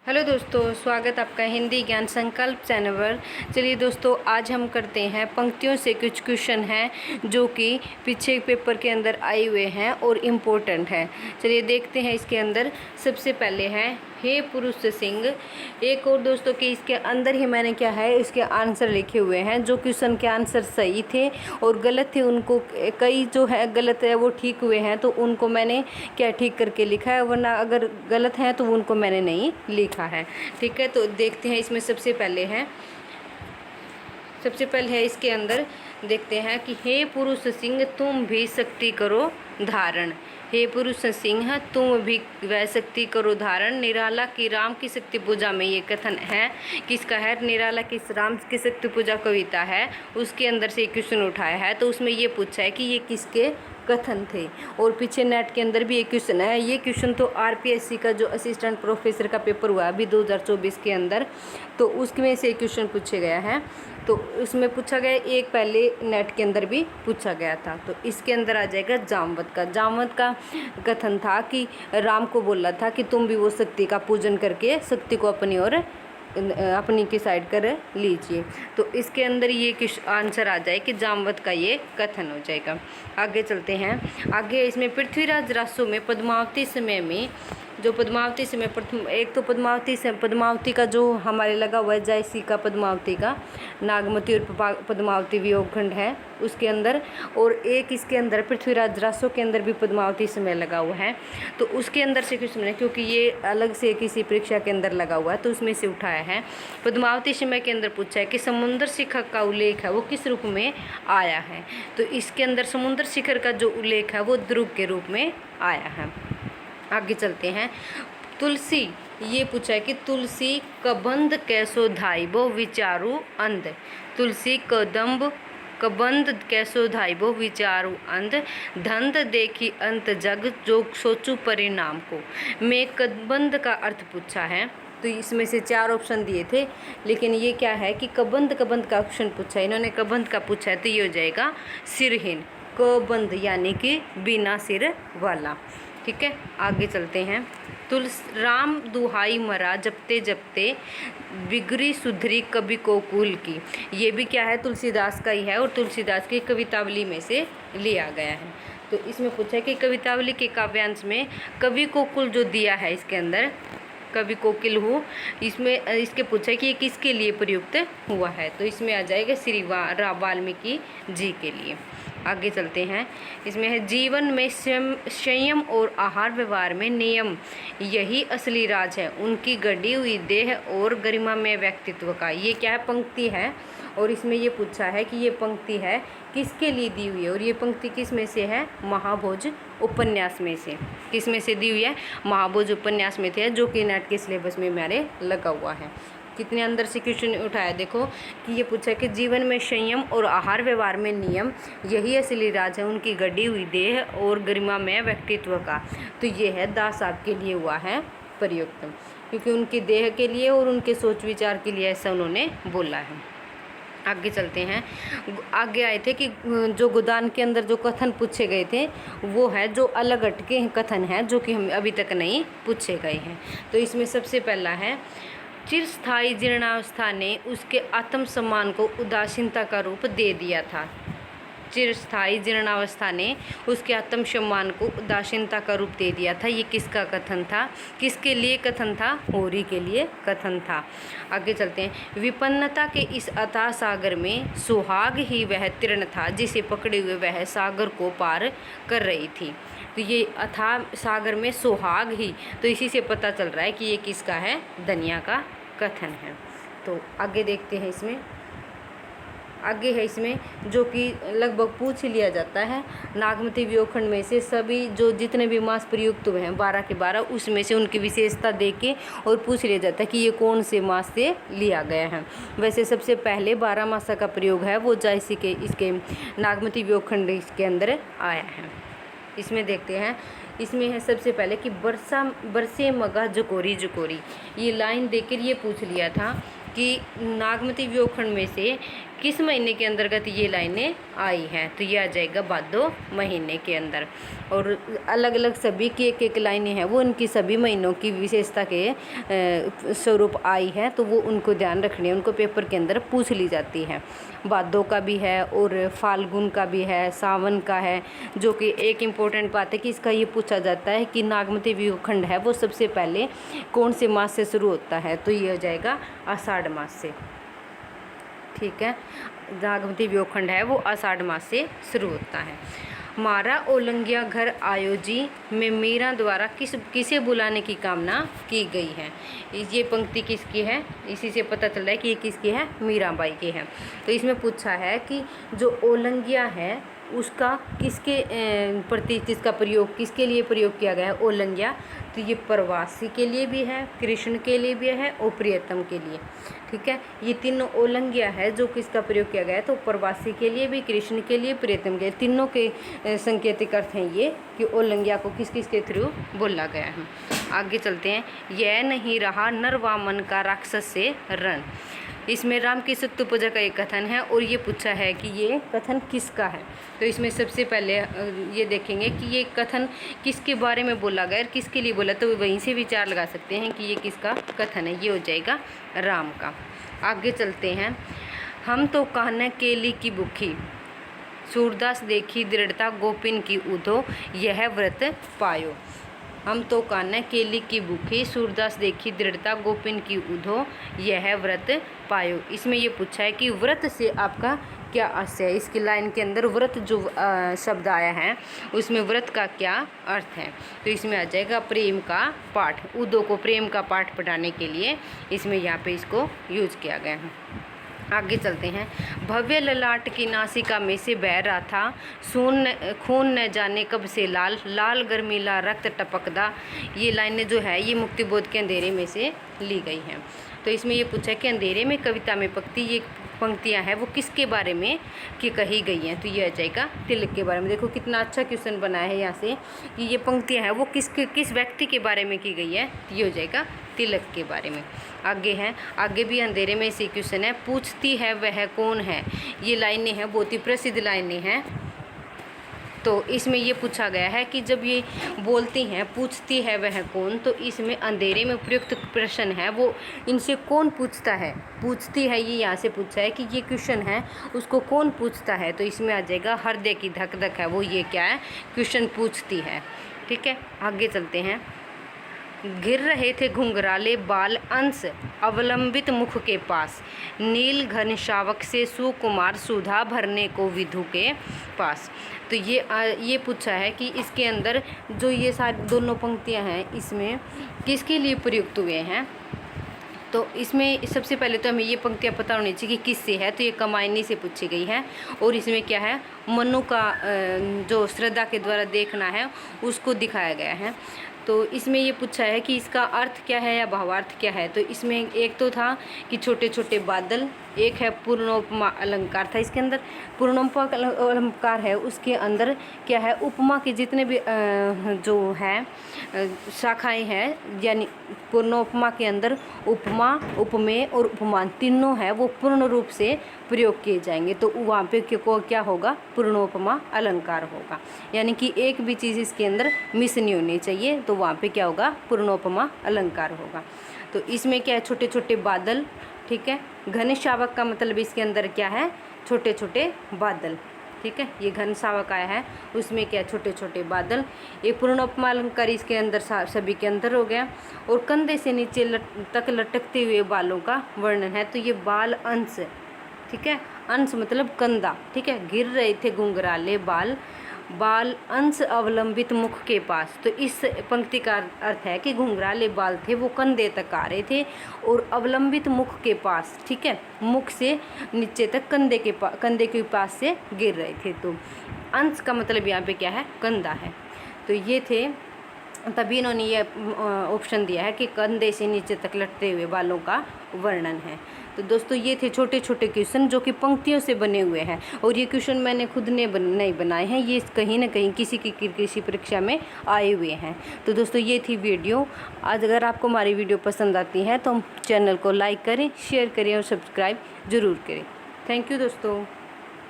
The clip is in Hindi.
हेलो दोस्तों, स्वागत आपका हिंदी ज्ञान संकल्प चैनल पर। चलिए दोस्तों, आज हम करते हैं पंक्तियों से कुछ क्वेश्चन हैं जो कि पीछे पेपर के अंदर आए हुए हैं और इम्पोर्टेंट हैं। चलिए देखते हैं इसके अंदर। सबसे पहले है हे पुरुष सिंह। एक और दोस्तों कि इसके अंदर ही मैंने क्या है इसके आंसर लिखे हुए हैं। जो क्वेश्चन के आंसर सही थे और गलत थे उनको कई जो है गलत है वो ठीक हुए हैं, तो उनको मैंने क्या ठीक करके लिखा है, वरना अगर गलत हैं तो उनको मैंने नहीं लिखा है। ठीक है, तो देखते हैं इसमें। सबसे पहले है इसके अंदर देखते हैं कि हे पुरुष सिंह तुम भी शक्ति करो धारण। हे पुरुष सिंह तुम भी वह शक्ति करो धारण। निराला की राम की शक्ति पूजा में ये कथन है। किसका है? निराला की राम की शक्ति पूजा कविता है, उसके अंदर से क्वेश्चन उठाया है। तो उसमें ये पूछा है कि ये किसके कथन थे। और पीछे नेट के अंदर भी एक क्वेश्चन है। ये क्वेश्चन तो आरपीएससी का जो असिस्टेंट प्रोफेसर का पेपर हुआ अभी 2024 के अंदर, तो उसमें से क्वेश्चन पूछे गया है। तो उसमें पूछा गया, एक पहले नेट के अंदर भी पूछा गया था। तो इसके अंदर आ जाएगा जामवंत का। जामवंत का कथन था कि राम को बोला था कि तुम भी वो शक्ति का पूजन करके शक्ति को अपनी ओर अपनी की साइड कर लीजिए। तो इसके अंदर ये आंसर आ जाए कि जामवंत का ये कथन हो जाएगा। आगे चलते हैं। आगे इसमें पृथ्वीराज रासो में पद्मावती समय में जो पद्मावती समय प्रथम, एक तो पद्मावती का जो हमारे लगा हुआ है जयसी का पद्मावती का नागमती और पद्मावती वियोग खंड है उसके अंदर, और एक इसके अंदर पृथ्वीराज रासो के अंदर भी पद्मावती समय लगा हुआ है। तो उसके अंदर से क्वेश्चन है, क्योंकि ये अलग से किसी परीक्षा के अंदर लगा हुआ है तो उसमें से उठाया है। पद्मावती समय के अंदर पूछा है कि समुद्र शिखर का उल्लेख है वो किस रूप में आया है। तो इसके अंदर समुद्र शिखर का जो उल्लेख है वो ध्रुव के रूप में आया है। आगे चलते हैं। तुलसी, ये पूछा है कि तुलसी कबंध कैसो धाइबो विचारु अंध। तुलसी कबंध कैसो धाइबो विचारु अंध। धंध देखी अंत जग जो सोचू परिणाम को। में कबंध का अर्थ पूछा है। तो इसमें से 4 ऑप्शन दिए थे, लेकिन ये क्या है कि कबंध का ऑप्शन पूछा है इन्होंने। कबंध का पूछा है तो ये हो जाएगा सिरहीन। कबंध यानी कि बिना सिर वाला। ठीक है, आगे चलते हैं। राम दुहाई मरा जपते जपते बिगड़ी सुधरी कवि को कुल की। ये भी क्या है? तुलसीदास का ही है और तुलसीदास की कवितावली में से लिया गया है। तो इसमें पूछा है कि कवितावली के काव्यांश में कवि को कुल जो दिया है इसके अंदर कवि कोकिल हो, इसमें इसके पूछा है कि ये किसके लिए प्रयुक्त हुआ है। तो इसमें आ जाएगा श्री वाल्मीकि जी के लिए। आगे चलते हैं। इसमें है जीवन में संयम और आहार व्यवहार में नियम यही असली राज है उनकी गढ़ी हुई देह और गरिमा में व्यक्तित्व का। ये क्या है? पंक्ति है, और इसमें ये पूछा है कि ये पंक्ति है किसके लिए दी हुई है, और ये पंक्ति किस में से है? महाभोज उपन्यास में से। किस में से दी हुई है? महाभोज उपन्यास में थे, जो कि नेट के सिलेबस में मेरे लगा हुआ है। कितने अंदर से क्वेश्चन उठाया देखो कि ये पूछा कि जीवन में संयम और आहार व्यवहार में नियम यही असली राज है उनकी गढ़ी हुई देह और गरिमा में व्यक्तित्व का। तो ये है दास साहब के लिए हुआ है प्रयुक्त, क्योंकि उनकी देह के लिए और उनके सोच विचार के लिए ऐसा उन्होंने बोला है। आगे चलते हैं। आगे आए थे कि जो गोदान के अंदर जो कथन पूछे गए थे वो है जो अलग हटके कथन हैं जो कि हम अभी तक नहीं पूछे गए हैं। तो इसमें सबसे पहला है चिरस्थायी जीर्णावस्था ने उसके आत्मसम्मान को उदासीनता का रूप दे दिया था। चिरस्थायी जीर्णावस्था ने उसके आत्मसम्मान को उदासीनता का रूप दे दिया था। ये किसका कथन था? किसके लिए कथन था? होरी के लिए कथन था। आगे चलते हैं। विपन्नता के इस अथाह सागर में सुहाग ही वह तीर्ण था जिसे पकड़े हुए वह सागर को पार कर रही थी। तो ये अथाह सागर में सुहाग ही, तो इसी से पता चल रहा है कि ये किसका है? दनिया का कथन है। तो आगे देखते हैं। इसमें आगे है इसमें जो कि लगभग पूछ लिया जाता है नागमती वियोगखंड में से सभी जो जितने भी मास प्रयुक्त हुए हैं 12 के 12, उसमें से उनकी विशेषता दे के और पूछ लिया जाता है कि ये कौन से मास से लिया गया है। वैसे सबसे पहले 12 मासा का प्रयोग है वो जयसी के इसके नागमती वियोगखंड इसके अंदर आया है। इसमें देखते हैं। इसमें है सबसे पहले कि बरसे मगा जकोरी जकोरी। ये लाइन देकर ये पूछ लिया था कि नागमती वियोगखंड में से किस महीने के अंतर्गत ये लाइनें आई हैं। तो ये आ जाएगा भादो महीने के अंदर। और अलग अलग सभी की एक एक लाइनें हैं, वो उनकी सभी महीनों की विशेषता के स्वरूप आई है, तो वो उनको ध्यान रखनी है, उनको पेपर के अंदर पूछ ली जाती है। भादों का भी है और फाल्गुन का भी है, सावन का है, जो कि एक इम्पोर्टेंट बात है कि इसका ये पूछा जाता है कि नागमती व्यूखंड है वो सबसे पहले कौन से मास से शुरू होता है, तो ये हो जाएगा आषाढ़ मास से। ठीक है, नागमती व्यूखंड है वो आषाढ़ मास से शुरू होता है। मारा ओलंगिया घर आयोजी में मीरा द्वारा किसे बुलाने की कामना की गई है। ये पंक्ति किसकी है, इसी से पता चल रहा है कि ये किसकी है, मीराबाई की है। तो इसमें पूछा है कि जो ओलंगिया है उसका किसके प्रति किसका प्रयोग, किसके लिए प्रयोग किया गया है ओलंगिया, तो ये प्रवासी के लिए भी है, कृष्ण के लिए भी है और प्रियतम के लिए। ठीक है, ये तीनों ओलंगिया है जो किसका प्रयोग किया गया है, तो प्रवासी के लिए भी, कृष्ण के लिए, प्रियतम के, तीनों के संकेतिक अर्थ हैं ये कि ओलंगिया को किस किस के थ्रू बोला गया है। आगे चलते हैं। यह नहीं रहा नर वामन का राक्षस से रण। इसमें राम की सत्य पूजा का एक कथन है और ये पूछा है कि ये कथन किसका है। तो इसमें सबसे पहले ये देखेंगे कि ये कथन किसके बारे में बोला गया और किसके लिए बोला, तो वहीं से विचार लगा सकते हैं कि ये किसका कथन है। ये हो जाएगा राम का। आगे चलते हैं। हम तो कहने केली की भूखी, सूरदास देखी दृढ़ता गोपिन की उधो, यह व्रत पायो। हम तो कान्हा केली की भूखी, सूरदास देखी दृढ़ता गोपिन की उधो, यह व्रत पायो। इसमें ये पूछा है कि व्रत से आपका क्या आशय है। इसकी लाइन के अंदर व्रत जो शब्द आया है उसमें व्रत का क्या अर्थ है, तो इसमें आ जाएगा प्रेम का पाठ। उदो को प्रेम का पाठ पढ़ाने के लिए इसमें यहाँ पे इसको यूज किया गया है। आगे चलते हैं। भव्य ललाट की नासिका में से बह रहा था खून न जाने कब से लाल, लाल गर्मीला रक्त टपकदा। ये लाइनें जो है ये मुक्तिबोध के अंधेरे में से ली गई हैं। तो इसमें ये पूछा है कि अंधेरे में कविता में ये पंक्तियां हैं वो किसके बारे में की कही गई हैं, तो ये आ जाएगा तिलक के बारे में। देखो कितना अच्छा क्वेश्चन बनाया है यहाँ से कि ये पंक्तियां हैं वो किस व्यक्ति के बारे में की गई है, तो ये हो जाएगा तिलक के बारे में। आगे हैं, आगे भी अंधेरे में से क्वेश्चन है। पूछती है वह कौन है। ये लाइनें हैं बहुत ही प्रसिद्ध लाइनें हैं। तो इसमें ये पूछा गया है कि जब ये बोलती हैं पूछती है वह कौन, तो इसमें अंधेरे में प्रयुक्त प्रश्न है वो इनसे कौन पूछता है। पूछती है ये यहाँ से पूछा है कि ये क्वेश्चन है उसको कौन पूछता है, तो इसमें आ जाएगा हृदय की धक धक है वो ये क्या है, क्वेश्चन पूछती है। ठीक है, आगे चलते हैं। घिर रहे थे घुंघराले बाल अंश अवलंबित मुख के पास, नील घन शावक से सुकुमार सुधा भरने को विधु के पास। तो ये पूछा है कि इसके अंदर जो ये सारी दोनों पंक्तियां हैं इसमें किसके लिए प्रयुक्त हुए हैं। तो इसमें सबसे पहले तो हमें ये पंक्तियाँ पता होनी चाहिए कि किससे है, तो ये कमायनी से पूछी गई है और इसमें क्या है मनु का जो श्रद्धा के द्वारा देखना है उसको दिखाया गया है। तो इसमें ये पूछा है कि इसका अर्थ क्या है या भावार्थ क्या है। तो इसमें एक तो था कि छोटे छोटे बादल, एक है पूर्णोपमा अलंकार था इसके अंदर। पूर्णोपमा अलंकार है उसके अंदर क्या है उपमा के जितने भी जो है शाखाएं हैं, यानी पूर्णोपमा के अंदर उपमा उपमेय और उपमान तीनों है वो पूर्ण रूप से प्रयोग किए जाएंगे। तो वहाँ पे क्या होगा पूर्णोपमा अलंकार होगा, यानी कि एक भी चीज़ इसके अंदर मिस नहीं होनी चाहिए, तो वहाँ पे क्या होगा पूर्णोपमा अलंकार होगा। तो इसमें क्या है छोटे छोटे बादल। ठीक है, घन शावक का मतलब इसके अंदर क्या है छोटे छोटे बादल। ठीक है, ये घन शावक आया है उसमें क्या छोटे छोटे बादल। ये पूर्णोपमा अलंकार इसके अंदर सभी के अंदर हो गया। और कंधे से नीचे तक लटकते हुए बालों का वर्णन है, तो ये बाल अंश। ठीक है, अंश मतलब कंधा। ठीक है, गिर रहे थे घुंघराले बाल अंश अवलंबित मुख के पास। तो इस पंक्ति का अर्थ है कि घुंघराले बाल थे वो कंधे तक आ रहे थे और अवलंबित मुख के पास। ठीक है, मुख से नीचे तक कंधे के पास से गिर रहे थे। तो अंश का मतलब यहाँ पे क्या है कंधा है। तो ये थे, तभी इन्होंने ये ऑप्शन दिया है कि कंधे से नीचे तक लटते हुए बालों का वर्णन है। तो दोस्तों ये थे छोटे छोटे क्वेश्चन जो कि पंक्तियों से बने हुए हैं और ये क्वेश्चन मैंने खुद ने नहीं बनाए हैं, ये कहीं ना कहीं किसी की कृषि परीक्षा में आए हुए हैं। तो दोस्तों ये थी वीडियो। आज अगर आपको हमारी वीडियो पसंद आती है तो चैनल को लाइक करें, शेयर करें और सब्सक्राइब ज़रूर करें। थैंक यू दोस्तों।